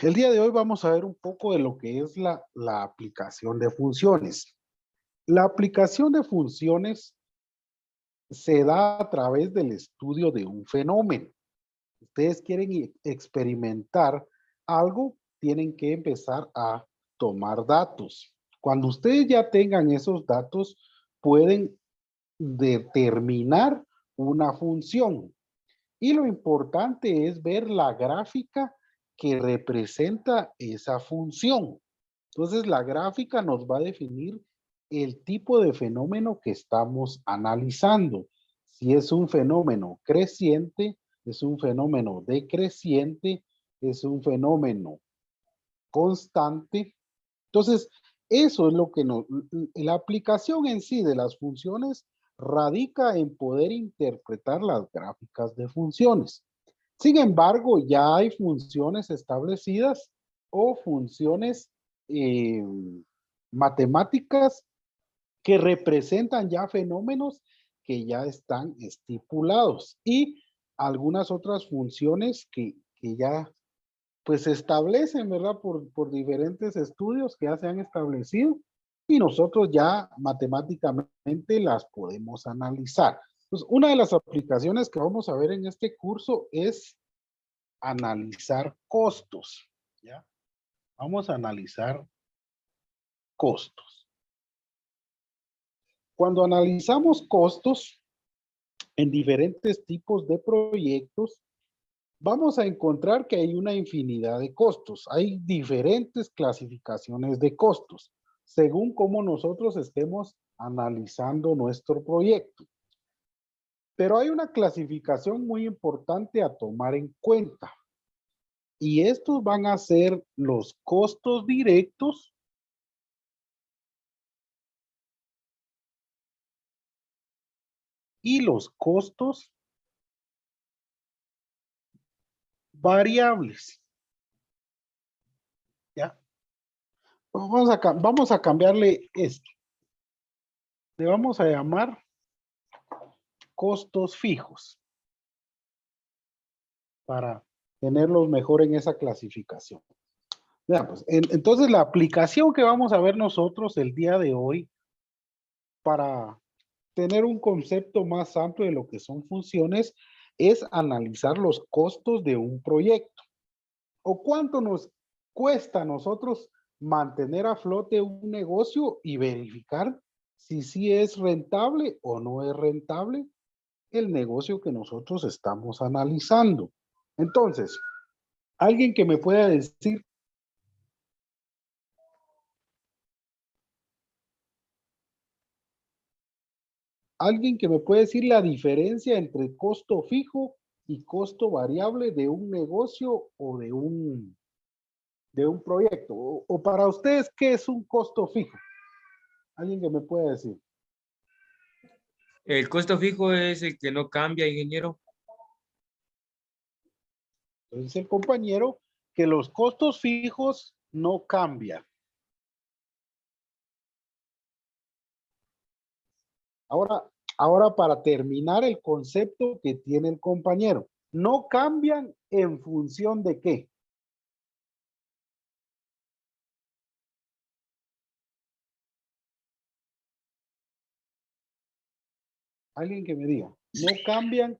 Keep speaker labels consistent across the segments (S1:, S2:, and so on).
S1: El día de hoy vamos a ver un poco de lo que es la aplicación de funciones. La aplicación de funciones se da a través del estudio de un fenómeno. Ustedes quieren experimentar algo, tienen que empezar a tomar datos. Cuando ustedes ya tengan esos datos, pueden determinar una función. Y lo importante es ver la gráfica que representa esa función. Entonces, la gráfica nos va a definir el tipo de fenómeno que estamos analizando. Si es un fenómeno creciente, es un fenómeno decreciente, es un fenómeno constante. Entonces, eso es lo que la aplicación en sí de las funciones radica en poder interpretar las gráficas de funciones. Sin embargo, ya hay funciones establecidas o funciones eh, matemáticas que representan ya fenómenos que ya están estipulados y algunas otras funciones que ya pues se establecen, ¿verdad? Por diferentes estudios que ya se han establecido y nosotros ya matemáticamente las podemos analizar. Pues una de las aplicaciones que vamos a ver en este curso es analizar costos, ¿ya? Vamos a analizar costos. Cuando analizamos costos en diferentes tipos de proyectos, vamos a encontrar que hay una infinidad de costos. Hay diferentes clasificaciones de costos, según cómo nosotros estemos analizando nuestro proyecto. Pero hay una clasificación muy importante a tomar en cuenta. Y estos van a ser los costos directos y los costos variables. ¿Ya? Vamos a cambiarle esto. Le vamos a llamar costos fijos para tenerlos mejor en esa clasificación. Vean, pues, entonces la aplicación que vamos a ver nosotros el día de hoy para tener un concepto más amplio de lo que son funciones es analizar los costos de un proyecto o cuánto nos cuesta a nosotros mantener a flote un negocio y verificar si sí es rentable o no es rentable el negocio que nosotros estamos analizando. Entonces, alguien que me pueda decir, alguien que me puede decir la diferencia entre costo fijo y costo variable de un negocio o de un proyecto. O para ustedes, ¿qué es un costo fijo? Alguien que me pueda decir.
S2: El costo fijo es el que no cambia, ingeniero.
S1: Entonces el compañero que los costos fijos no cambian. Ahora para terminar el concepto que tiene el compañero, no cambian en función de qué. Alguien que me diga, no cambian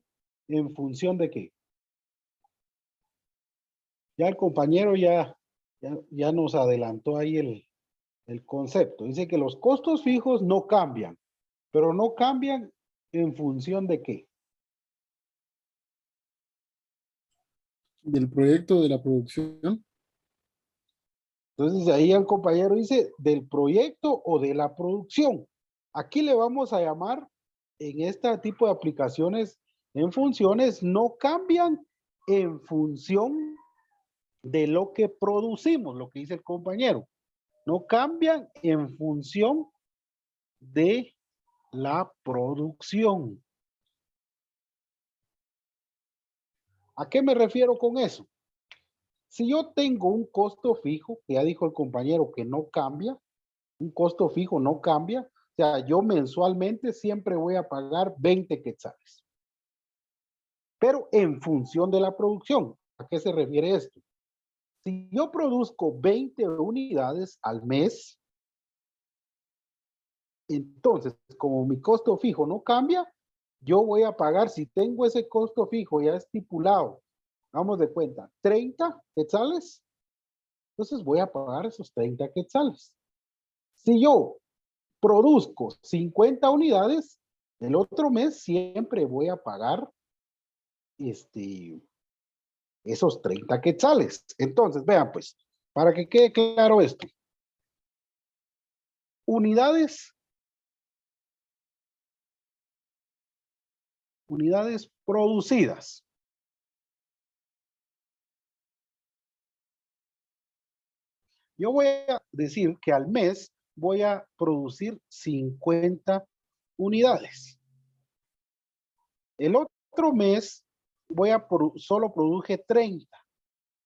S1: en función de qué. Ya el compañero ya nos adelantó ahí el concepto. Dice que los costos fijos no cambian, pero no cambian en función de qué.
S3: Del proyecto, de la producción.
S1: Entonces ahí el compañero dice del proyecto o de la producción. Aquí le vamos a llamar en este tipo de aplicaciones en funciones, no cambian en función de lo que producimos, lo que dice el compañero. No cambian en función de la producción. ¿A qué me refiero con eso? Si yo tengo un costo fijo, que ya dijo el compañero que no cambia, un costo fijo no cambia, o sea, yo mensualmente siempre voy a pagar 20 quetzales. Pero en función de la producción. ¿A qué se refiere esto? Si yo produzco 20 unidades al mes, entonces, como mi costo fijo no cambia, yo voy a pagar, si tengo ese costo fijo ya estipulado, vamos de cuenta, 30 quetzales, entonces voy a pagar esos 30 quetzales. Si yo produzco 50 unidades, el otro mes siempre voy a pagar esos 30 quetzales. Entonces, vean pues, para que quede claro esto. Unidades producidas. Yo voy a decir que al mes voy a producir 50 unidades. El otro mes voy a solo produje 30.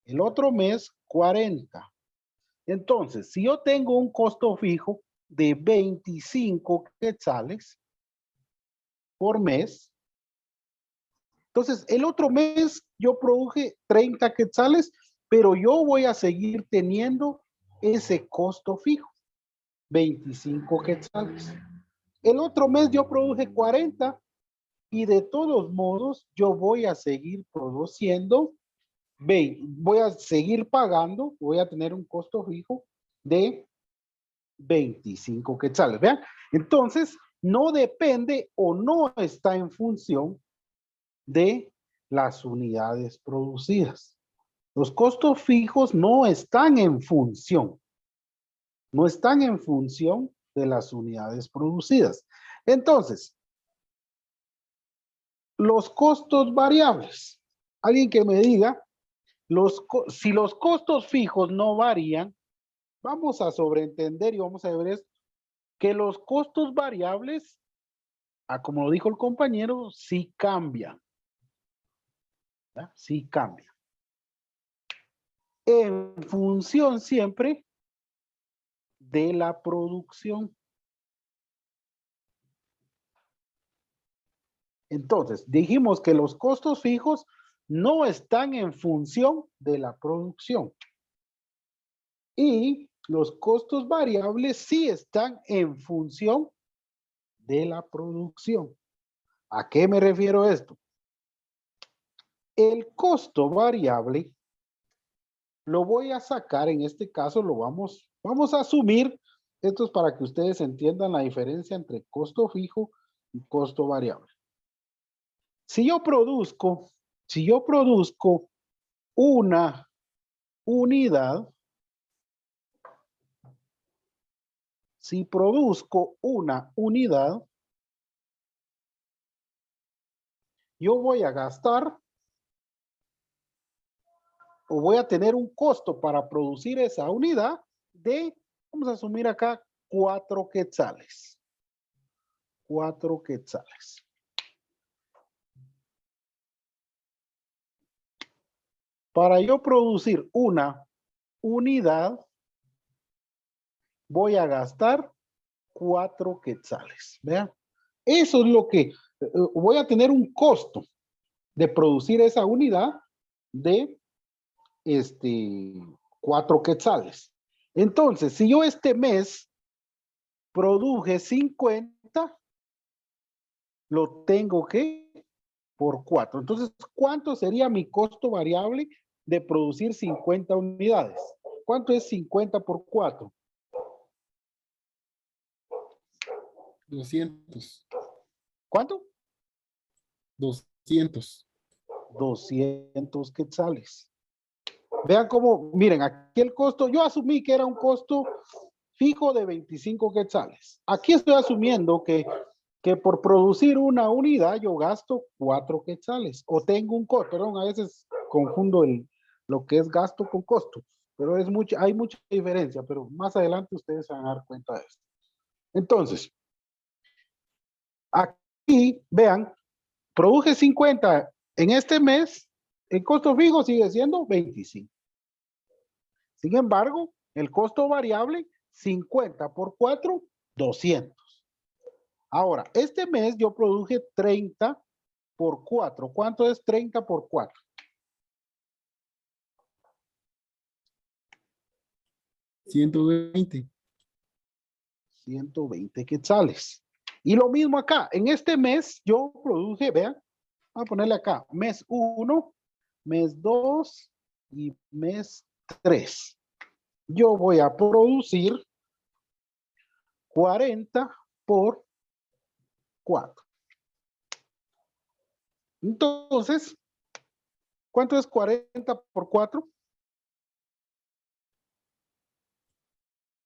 S1: El otro mes 40. Entonces, si yo tengo un costo fijo de 25 quetzales por mes, entonces el otro mes yo produje 30 quetzales, pero yo voy a seguir teniendo ese costo fijo, 25 quetzales. El otro mes yo produje 40 y de todos modos yo voy a seguir produciendo, voy a seguir pagando, voy a tener un costo fijo de 25 quetzales. Vean, entonces no depende o no está en función de las unidades producidas. Los costos fijos no están en función. No están en función de las unidades producidas. Entonces, los costos variables. Alguien que me diga, si los costos fijos no varían, vamos a sobreentender y vamos a ver esto, que los costos variables, como lo dijo el compañero, sí cambian. ¿Ya? Sí cambian. En función siempre de la producción. Entonces, dijimos que los costos fijos no están en función de la producción. Y los costos variables sí están en función de la producción. ¿A qué me refiero esto? El costo variable lo voy a sacar, en este caso vamos a asumir, esto es para que ustedes entiendan la diferencia entre costo fijo y costo variable. Si yo produzco una unidad, si produzco una unidad, yo voy a gastar o voy a tener un costo para producir esa unidad de, vamos a asumir acá, 4 quetzales. 4 quetzales. Para yo producir una unidad, voy a gastar 4 quetzales. Vean, eso es lo que voy a tener un costo de producir esa unidad de 4 quetzales. Entonces, si yo este mes produje 50, lo tengo que por 4. Entonces, ¿cuánto sería mi costo variable de producir 50 unidades? ¿Cuánto es 50 por 4?
S3: 200.
S1: ¿Cuánto?
S3: 200.
S1: 200 quetzales. Vean cómo, miren, aquí el costo, yo asumí que era un costo fijo de 25 quetzales. Aquí estoy asumiendo que por producir una unidad yo gasto 4 quetzales. O tengo un costo, perdón, a veces confundo lo que es gasto con costo. Pero hay mucha diferencia, pero más adelante ustedes se van a dar cuenta de esto. Entonces, aquí, vean, produje 50 en este mes, el costo fijo sigue siendo 25. Sin embargo, el costo variable, 50 por 4, 200. Ahora, este mes yo produje 30 por 4. ¿Cuánto es 30 por 4?
S3: 120.
S1: 120 quetzales. Y lo mismo acá. En este mes yo produje, vean, vamos a ponerle acá, mes 1, mes 2 y mes 3. Yo voy a producir 40 por 4. Entonces, ¿cuánto es 40 por 4?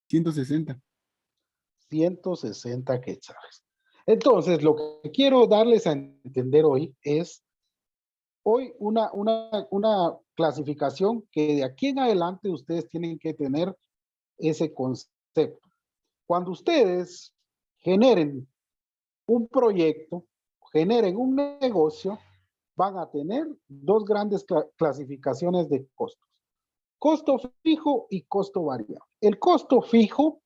S3: 160.
S1: 160 quetzales. Entonces, lo que quiero darles a entender hoy es una clasificación que de aquí en adelante ustedes tienen que tener ese concepto. Cuando ustedes generen un proyecto, generen un negocio, van a tener dos grandes clasificaciones de costos. Costo fijo y costo variable. El costo fijo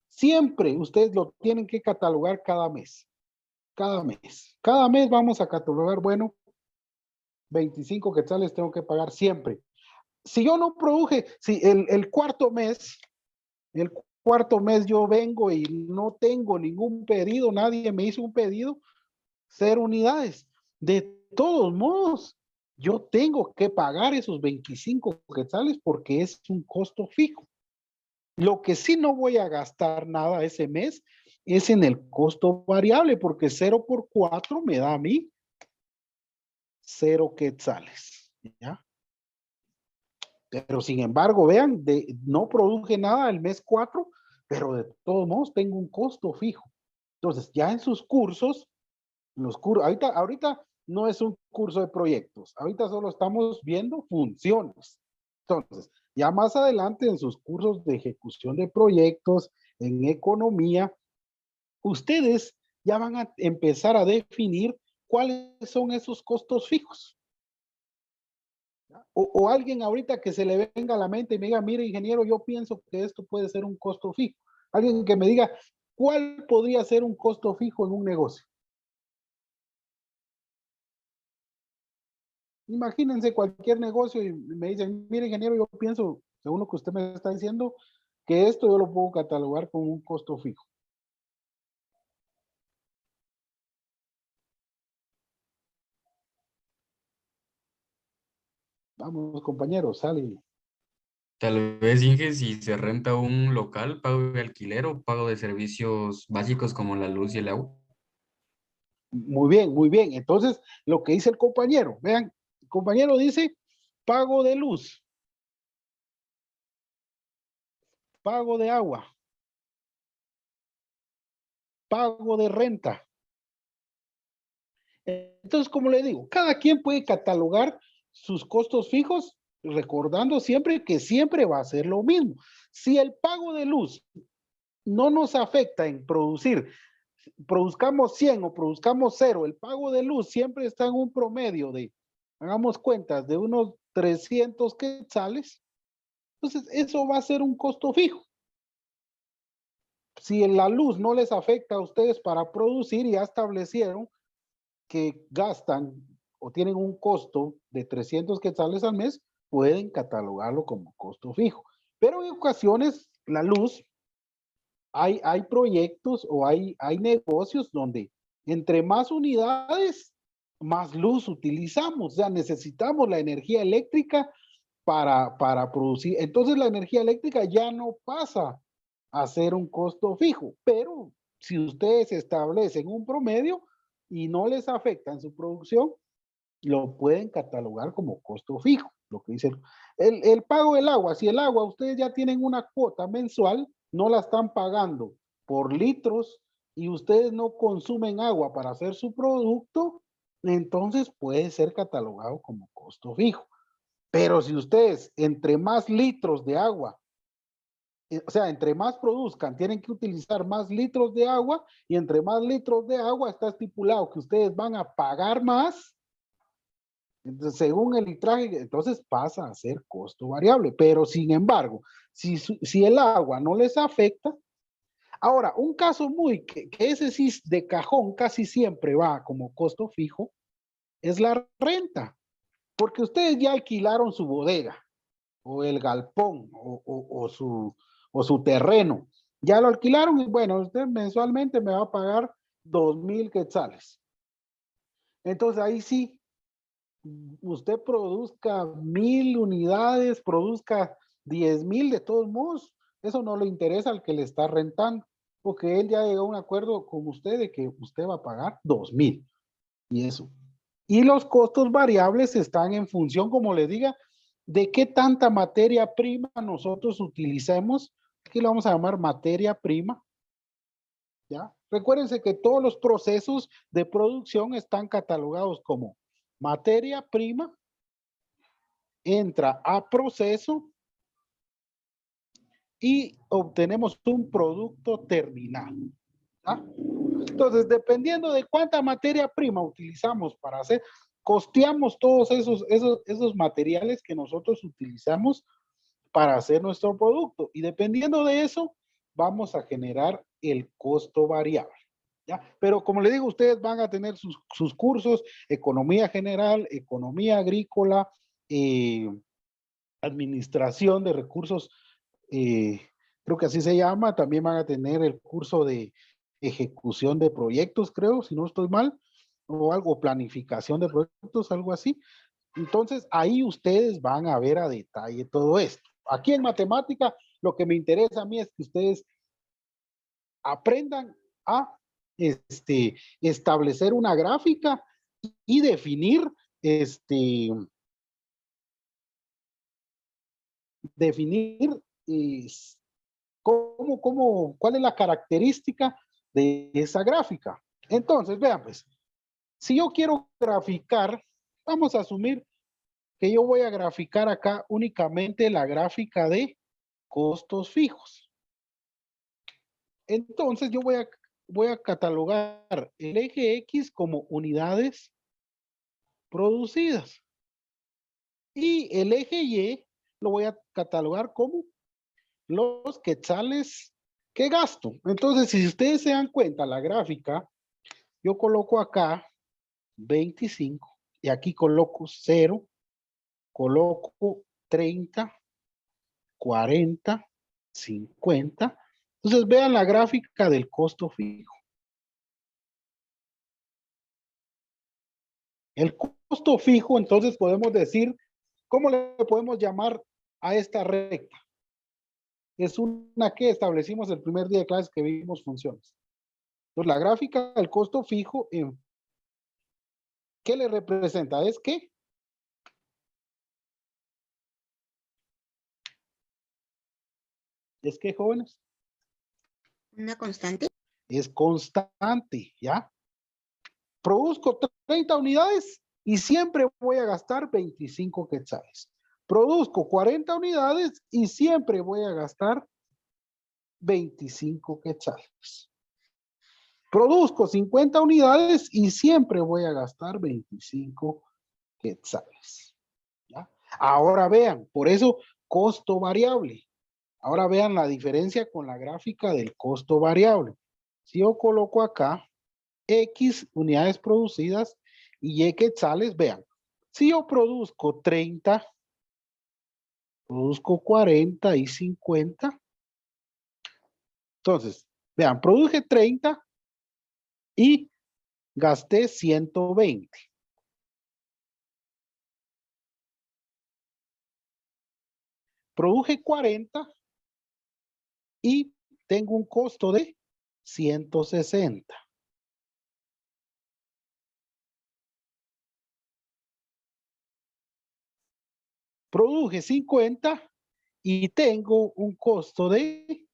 S1: siempre ustedes lo tienen que catalogar cada mes. Cada mes. Cada mes vamos a catalogar, bueno, 25 quetzales tengo que pagar siempre. Si yo no produje, si el cuarto mes yo vengo y no tengo ningún pedido, nadie me hizo un pedido, 0 unidades. De todos modos, yo tengo que pagar esos 25 quetzales porque es un costo fijo. Lo que sí no voy a gastar nada ese mes es en el costo variable, porque 0 por 4 me da a mí 0 quetzales. ¿Ya? Pero sin embargo, vean, no produje nada el mes 4, pero de todos modos tengo un costo fijo. Entonces, ya en sus cursos, ahorita no es un curso de proyectos, ahorita solo estamos viendo funciones. Entonces, ya más adelante en sus cursos de ejecución de proyectos, en economía, ustedes ya van a empezar a definir cuáles son esos costos fijos. O alguien ahorita que se le venga a la mente y me diga, mire ingeniero, yo pienso que esto puede ser un costo fijo. Alguien que me diga, ¿cuál podría ser un costo fijo en un negocio? Imagínense cualquier negocio y me dicen, mire ingeniero, yo pienso, según lo que usted me está diciendo, que esto yo lo puedo catalogar como un costo fijo. Vamos compañeros, sale.
S2: Tal vez, Inge, si se renta un local, pago de alquiler o pago de servicios básicos como la luz y el agua.
S1: Muy bien, muy bien. Entonces, lo que dice el compañero, vean, el compañero dice pago de luz, pago de agua, pago de renta. Entonces, como le digo, cada quien puede catalogar sus costos fijos, recordando siempre que siempre va a ser lo mismo. Si el pago de luz no nos afecta en producir, produzcamos 100 o produzcamos 0, el pago de luz siempre está en un promedio de, hagamos cuentas, de unos 300 quetzales, entonces eso va a ser un costo fijo. Si la luz no les afecta a ustedes para producir, ya establecieron que gastan o tienen un costo de 300 quetzales al mes, pueden catalogarlo como costo fijo. Pero en ocasiones la luz, hay proyectos o hay negocios donde entre más unidades, más luz utilizamos. O sea, necesitamos la energía eléctrica para producir. Entonces la energía eléctrica ya no pasa a ser un costo fijo, pero si ustedes establecen un promedio y no les afecta en su producción, lo pueden catalogar como costo fijo. Lo que dice el pago del agua. Si el agua ustedes ya tienen una cuota mensual, no la están pagando por litros y ustedes no consumen agua para hacer su producto, entonces puede ser catalogado como costo fijo. Pero si ustedes entre más litros de agua, o sea, entre más produzcan, tienen que utilizar más litros de agua y entre más litros de agua está estipulado que ustedes van a pagar más. Entonces, según el litraje, entonces pasa a ser costo variable. Pero sin embargo, si el agua no les afecta, ahora, un caso que ese sí de cajón casi siempre va como costo fijo, es la renta. Porque ustedes ya alquilaron su bodega. o el galpón o su terreno. Ya lo alquilaron y bueno, usted mensualmente me va a pagar 2,000 quetzales. Entonces ahí sí, usted produzca 1,000 unidades, produzca 10,000, de todos modos, eso no le interesa al que le está rentando, porque él ya llegó a un acuerdo con usted de que usted va a pagar 2,000 y eso. Y los costos variables están en función, como le diga, de qué tanta materia prima nosotros utilicemos. Aquí lo vamos a llamar materia prima. ¿Ya? Recuérdense que todos los procesos de producción están catalogados como materia prima, entra a proceso y obtenemos un producto terminado. ¿Ya? Entonces, dependiendo de cuánta materia prima utilizamos para hacer, costeamos todos esos materiales que nosotros utilizamos para hacer nuestro producto. Y dependiendo de eso, vamos a generar el costo variable. ¿Ya? Pero como le digo, ustedes van a tener sus cursos, economía general, economía agrícola, administración de recursos, creo que así se llama. También van a tener el curso de ejecución de proyectos, creo, si no estoy mal, o algo, planificación de proyectos, algo así. Entonces, ahí ustedes van a ver a detalle todo esto. Aquí en matemática, lo que me interesa a mí es que ustedes aprendan a establecer una gráfica y definir cuál es la característica de esa gráfica. Entonces, vean pues, si yo quiero graficar, vamos a asumir que yo voy a graficar acá únicamente la gráfica de costos fijos. Entonces yo voy a catalogar el eje X como unidades producidas y el eje Y lo voy a catalogar como los quetzales que gasto. Entonces, si ustedes se dan cuenta, la gráfica, yo coloco acá 25 y aquí coloco 0, coloco 30, 40, 50. Entonces, vean la gráfica del costo fijo. El costo fijo, entonces podemos decir, ¿cómo le podemos llamar a esta recta? Es una que establecimos el primer día de clases que vimos funciones. Entonces, la gráfica del costo fijo, ¿qué le representa? ¿Es qué? ¿Es qué, jóvenes?
S4: Una constante.
S1: Es constante, ¿ya? Produzco 30 unidades y siempre voy a gastar 25 quetzales. Produzco 40 unidades y siempre voy a gastar 25 quetzales. Produzco 50 unidades y siempre voy a gastar 25 quetzales. ¿Ya? Ahora vean, por eso costo variable. Ahora vean la diferencia con la gráfica del costo variable. Si yo coloco acá X unidades producidas y Y quetzales, vean, si yo produzco 30, produzco 40 y 50, entonces, vean, produje 30 y gasté 120. Produje 40 y tengo un costo de 160. Produje 50 y tengo un costo de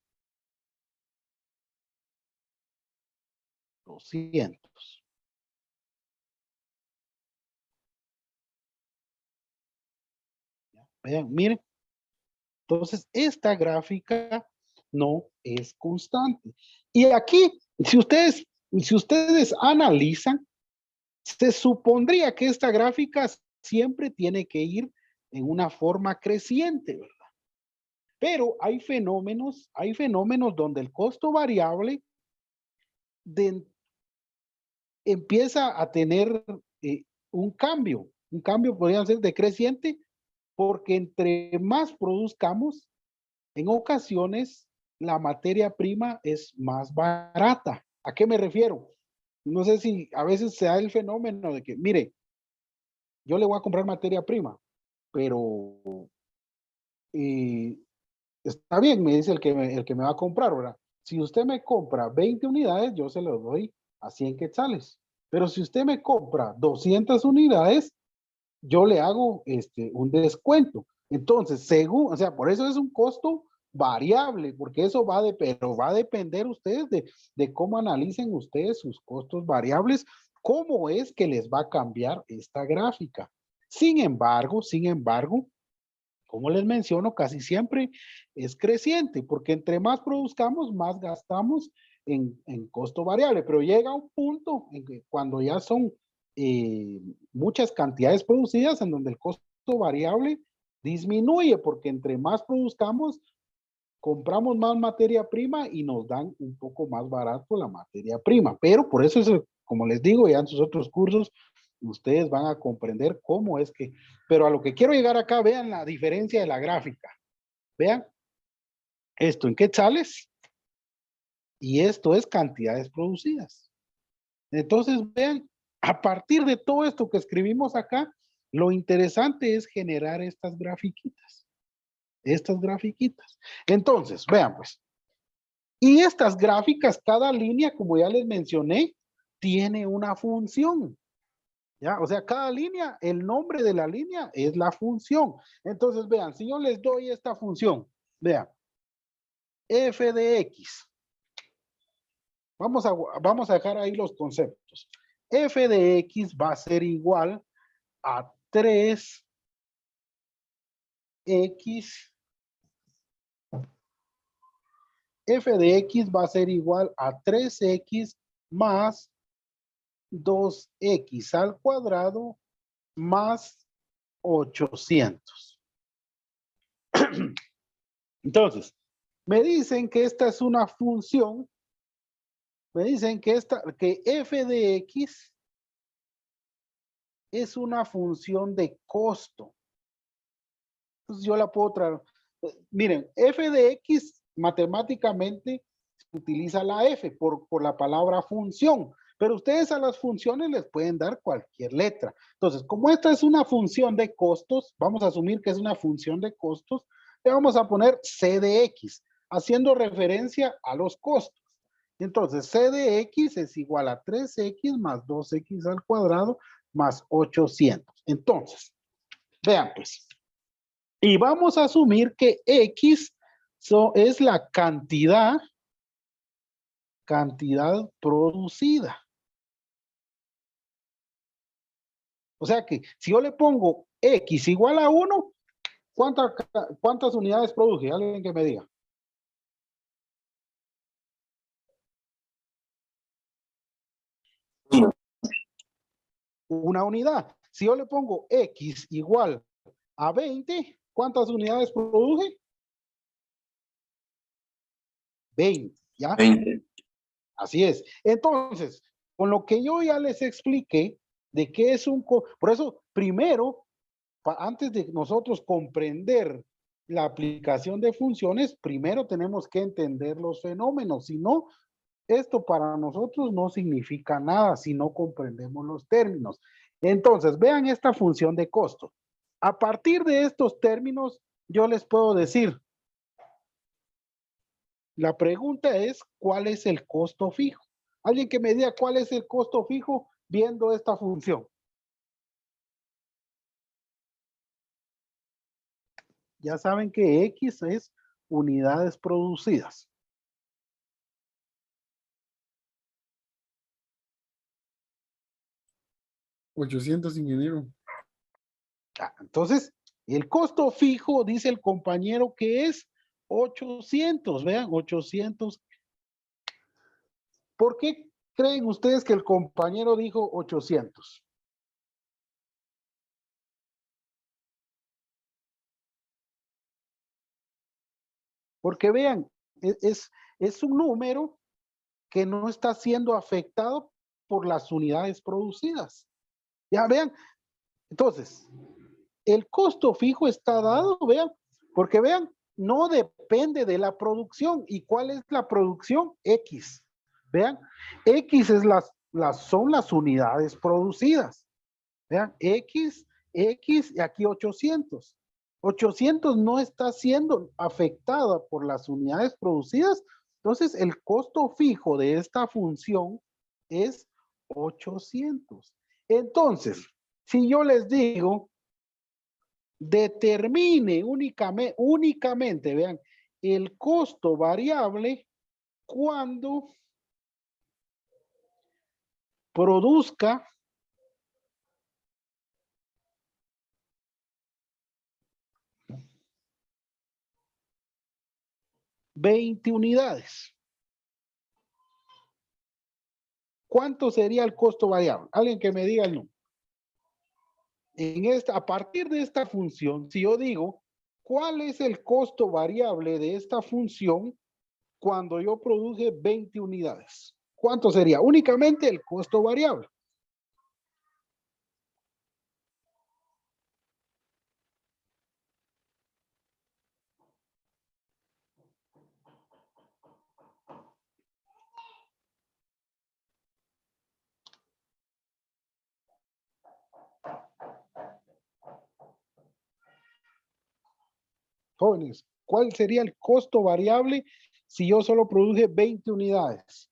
S1: 200. Vean, miren. Entonces, esta gráfica no es constante. Y aquí, si ustedes analizan, se supondría que esta gráfica siempre tiene que ir en una forma creciente, ¿verdad? Pero hay fenómenos donde el costo variable empieza a tener un cambio podría ser decreciente Porque entre más produzcamos, en ocasiones la materia prima es más barata. ¿A qué me refiero? No sé si a veces se da el fenómeno de que, mire, yo le voy a comprar materia prima, pero está bien, me dice el que me va a comprar, ¿verdad? Si usted me compra 20 unidades, yo se lo doy a 100 quetzales. Pero si usted me compra 200 unidades, yo le hago un descuento. Entonces, según, o sea, por eso es un costo variable, porque eso pero va a depender ustedes de cómo analicen ustedes sus costos variables, cómo es que les va a cambiar esta gráfica. Sin embargo, como les menciono, casi siempre es creciente, porque entre más produzcamos, más gastamos en costo variable, pero llega un punto en que cuando ya son muchas cantidades producidas, en donde el costo variable disminuye, porque entre más produzcamos, compramos más materia prima y nos dan un poco más barato la materia prima, pero por eso es, como les digo, ya en sus otros cursos, ustedes van a comprender cómo es que, pero a lo que quiero llegar acá, vean la diferencia de la gráfica. Vean esto en quetzales y esto es cantidades producidas. Entonces, vean, a partir de todo esto que escribimos acá, lo interesante es generar estas grafiquitas. Estas grafiquitas. Entonces, vean pues. Y estas gráficas, cada línea, como ya les mencioné, tiene una función. ¿Ya? O sea, cada línea, el nombre de la línea es la función. Entonces, vean, si yo les doy esta función, vean, f de x. Vamos a dejar ahí los conceptos. F de x va a ser igual a 3x. F de x va a ser igual a 3x más 2x al cuadrado más 800. Entonces, me dicen que esta es una función, me dicen que f de x es una función de costo. Entonces yo la puedo traer. Miren, f de x matemáticamente utiliza la f por la palabra función, pero ustedes a las funciones les pueden dar cualquier letra. Entonces, como esta es una función de costos, vamos a asumir que es una función de costos, le vamos a poner c de x, haciendo referencia a los costos. Entonces, c de x es igual a 3x más 2x al cuadrado más 800. Entonces, vean pues. Y vamos a asumir que x es la cantidad producida. O sea que si yo le pongo x igual a 1, ¿cuántas unidades produce? Alguien que me diga. Una unidad. Si yo le pongo x igual a 20, ¿cuántas unidades produce? 20, ¿ya?
S2: 20.
S1: Así es. Entonces, con lo que yo ya les expliqué de qué es por eso, primero, antes de nosotros comprender la aplicación de funciones, primero tenemos que entender los fenómenos. Si no, esto para nosotros no significa nada si no comprendemos los términos. Entonces, vean esta función de costo. A partir de estos términos, yo les puedo decir, la pregunta es, ¿cuál es el costo fijo? Alguien que me diga cuál es el costo fijo viendo esta función. Ya saben que X es unidades producidas.
S3: $800, ingeniero.
S1: Entonces, el costo fijo, dice el compañero, que es 800. Vean, 800. ¿Por qué creen ustedes que el compañero dijo 800? Porque vean, es un número que no está siendo afectado por las unidades producidas. Ya vean, entonces, el costo fijo está dado, vean, porque vean, no depende de la producción. ¿Y cuál es la producción? X. Vean, X es son las unidades producidas. Vean, X y aquí 800. 800 no está siendo afectada por las unidades producidas. Entonces, el costo fijo de esta función es 800. Entonces, si yo les digo, determine únicamente, vean, el costo variable cuando produzca 20 unidades. ¿Cuánto sería el costo variable? Alguien que me diga el número. A partir de esta función, si yo digo, ¿cuál es el costo variable de esta función cuando yo produje 20 unidades? ¿Cuánto sería? Únicamente el costo variable. Jóvenes, ¿cuál sería el costo variable si yo solo produje 20 unidades?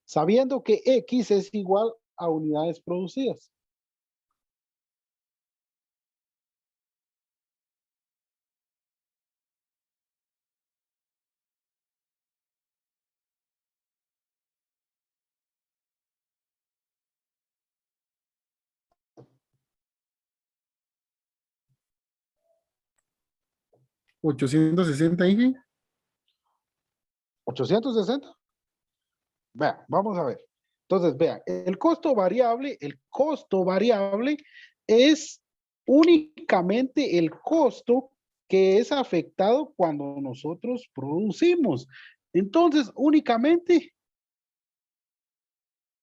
S1: Sabiendo que X es igual a unidades producidas.
S3: ¿860, Inge?
S1: 860. Vean, vamos a ver. Entonces, vean, el costo variable es únicamente el costo que es afectado cuando nosotros producimos. Entonces, únicamente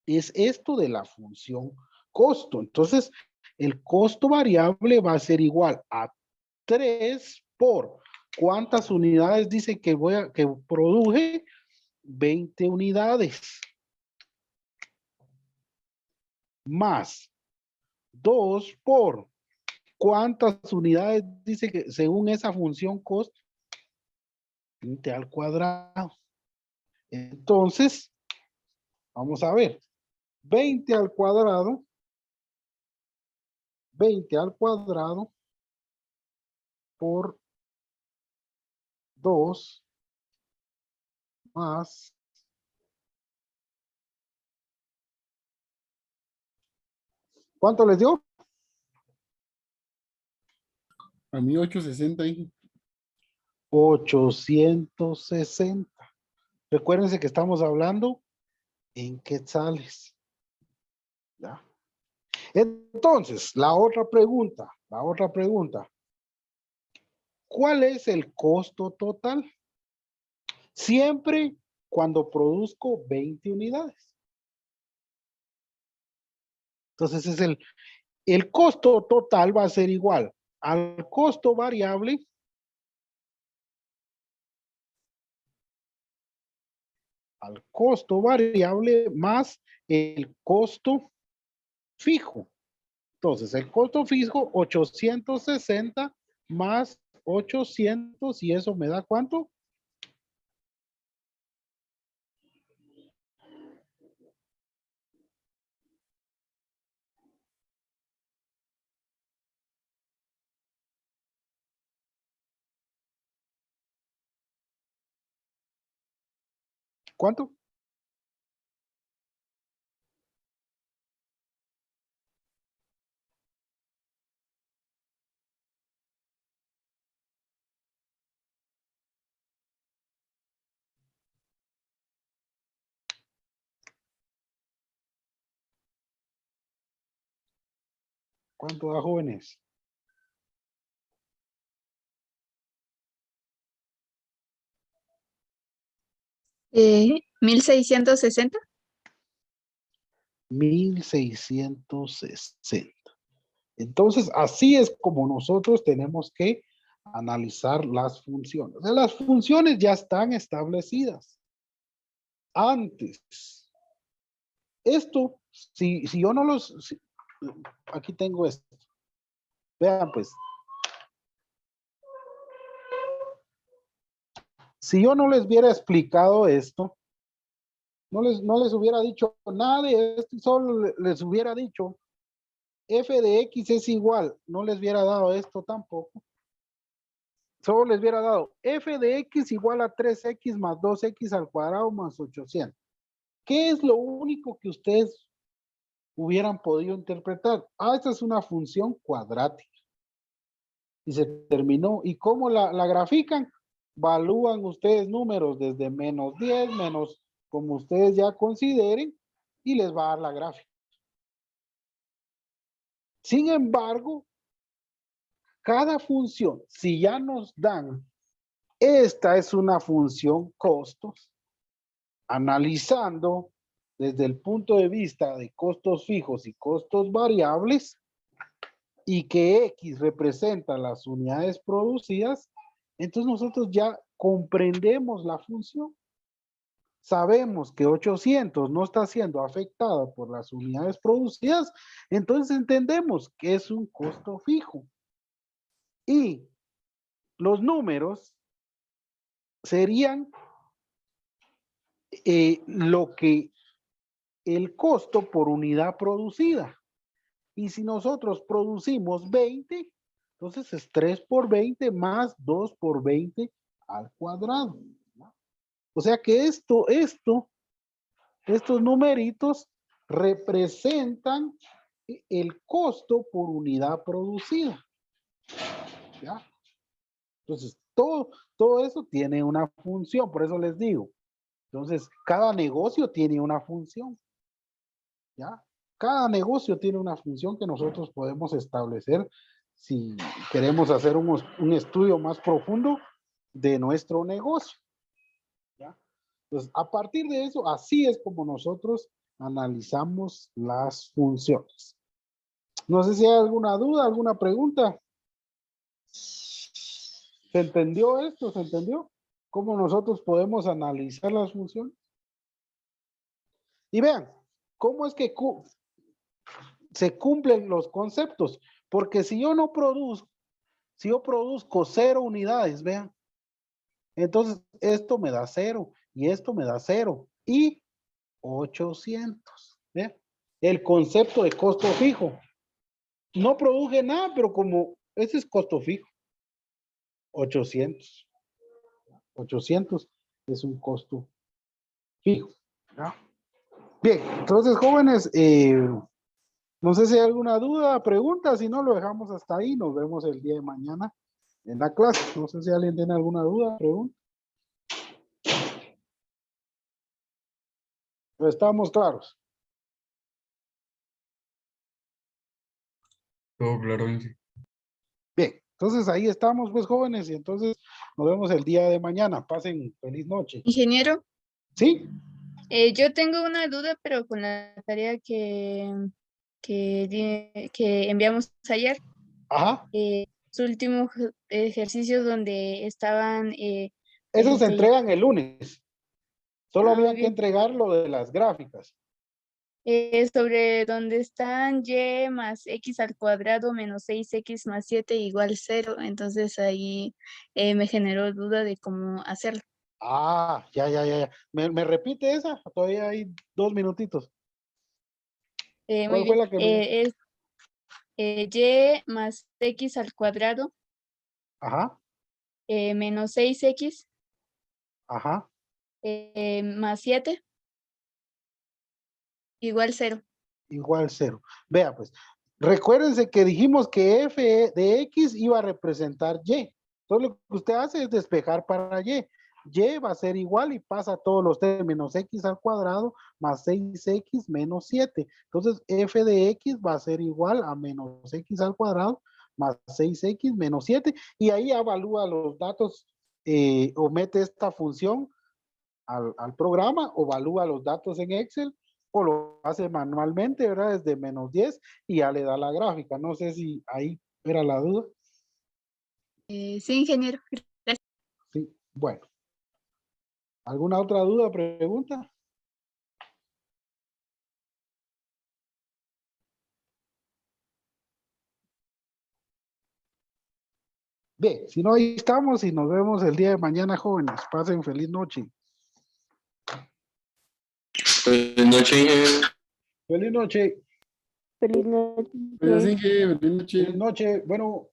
S1: es esto de la función costo. Entonces, el costo variable va a ser igual a 3 por ¿cuántas unidades dice que produje? 20 unidades. Más 2 por ¿cuántas unidades dice que según esa función costo? 20 al cuadrado. Entonces, vamos a ver. 20 al cuadrado por 2 más ¿cuánto les dio?
S3: A mí 860, Inge.
S1: 860. Recuérdense que estamos hablando en quetzales. ¿Ya? Entonces, la otra pregunta. ¿Cuál es el costo total? Siempre cuando produzco 20 unidades. Entonces, el costo total va a ser igual al costo variable más el costo fijo. Entonces, el costo fijo 860 más 800 y eso me da ¿cuánto? ¿Cuánto? ¿Cuánto da, jóvenes?
S5: Eh, 1660.
S1: 1660. Entonces, así es como nosotros tenemos que analizar las funciones. O sea, las funciones ya están establecidas. Antes, esto, si yo no los... aquí tengo esto. Vean pues. Si yo no les hubiera explicado esto, no les hubiera dicho nada de esto, solo les hubiera dicho f de x es igual, no les hubiera dado esto tampoco. Solo les hubiera dado f de x igual a 3x más 2x al cuadrado más 800. ¿Qué es lo único que ustedes hubieran podido interpretar? Ah, esta es una función cuadrática. Y se terminó. ¿Y cómo la grafican? Valúan ustedes números desde menos 10, menos como ustedes ya consideren, y les va a dar la gráfica. Sin embargo, cada función, si ya nos dan, esta es una función costos, analizando desde el punto de vista de costos fijos y costos variables, y que X representa las unidades producidas, entonces nosotros ya comprendemos la función. Sabemos que 800 no está siendo afectada por las unidades producidas, entonces entendemos que es un costo fijo. Y los números serían lo que el costo por unidad producida. Y si nosotros producimos 20, entonces es 3 por 20 más 2 por 20 al cuadrado. O sea que estos numeritos representan el costo por unidad producida. ¿Ya? Entonces, todo eso tiene una función, por eso les digo. Entonces, cada negocio tiene una función. ¿Ya? Cada negocio tiene una función que nosotros podemos establecer si queremos hacer un estudio más profundo de nuestro negocio. ¿Ya? Entonces, a partir de eso, así es como nosotros analizamos las funciones. No sé si hay alguna duda, alguna pregunta. ¿Se entendió esto? ¿Se entendió? ¿Cómo nosotros podemos analizar las funciones? Y vean, ¿cómo es que se cumplen los conceptos? Porque si yo no produzco, si yo produzco 0 unidades, vean, entonces esto me da 0 y esto me da 0 y 800. ¿Vean? El concepto de costo fijo. No produje nada, pero como ese es costo fijo. 800. 800 es un costo fijo. ¿Ya? Bien, entonces jóvenes, no sé si hay alguna duda, pregunta, si no lo dejamos hasta ahí, nos vemos el día de mañana en la clase. No sé si alguien tiene alguna duda, pregunta. Pero estamos claros.
S2: Todo claro, Inge.
S1: Bien, entonces ahí estamos pues jóvenes y entonces nos vemos el día de mañana. Pasen feliz noche.
S5: Ingeniero,
S1: ¿Sí?
S5: yo tengo una duda, pero con la tarea que enviamos ayer,
S1: Ajá.
S5: los últimos ejercicios donde estaban...
S1: Esos se entregan el lunes. Solo
S5: muy
S1: había que
S5: bien.
S1: entregar lo de las gráficas.
S5: Sobre donde están y más x al cuadrado menos 6x más 7 igual 0. Entonces ahí me generó duda de cómo hacerlo.
S1: Ah, ya. ¿Me repite esa? Todavía hay 2 minutitos.
S5: Muy
S1: ¿Cuál fue
S5: bien.
S1: la que me...
S5: Es y más x al cuadrado
S1: Ajá,
S5: menos 6x
S1: ajá.
S5: más 7 igual 0.
S1: Igual 0. Vea pues, recuérdense que dijimos que f de x iba a representar y. Entonces lo que usted hace es despejar para y. Y va a ser igual y pasa todos los términos x al cuadrado más 6x menos 7. Entonces f de x va a ser igual a menos x al cuadrado más 6x menos 7. Y ahí evalúa los datos o mete esta función al programa o evalúa los datos en Excel o lo hace manualmente, ¿verdad? Desde -10 y ya le da la gráfica. No sé si ahí era la duda.
S5: Sí, ingeniero.
S1: Sí, bueno. ¿Alguna otra duda, pregunta? Bien, si no, ahí estamos y nos vemos el día de mañana, jóvenes. Pasen feliz noche.
S6: Buenas noches, ingeniero.
S1: Feliz noche.
S7: Feliz noche.
S3: Gracias, Inge. Buenas noches.
S1: Feliz noche. Bueno.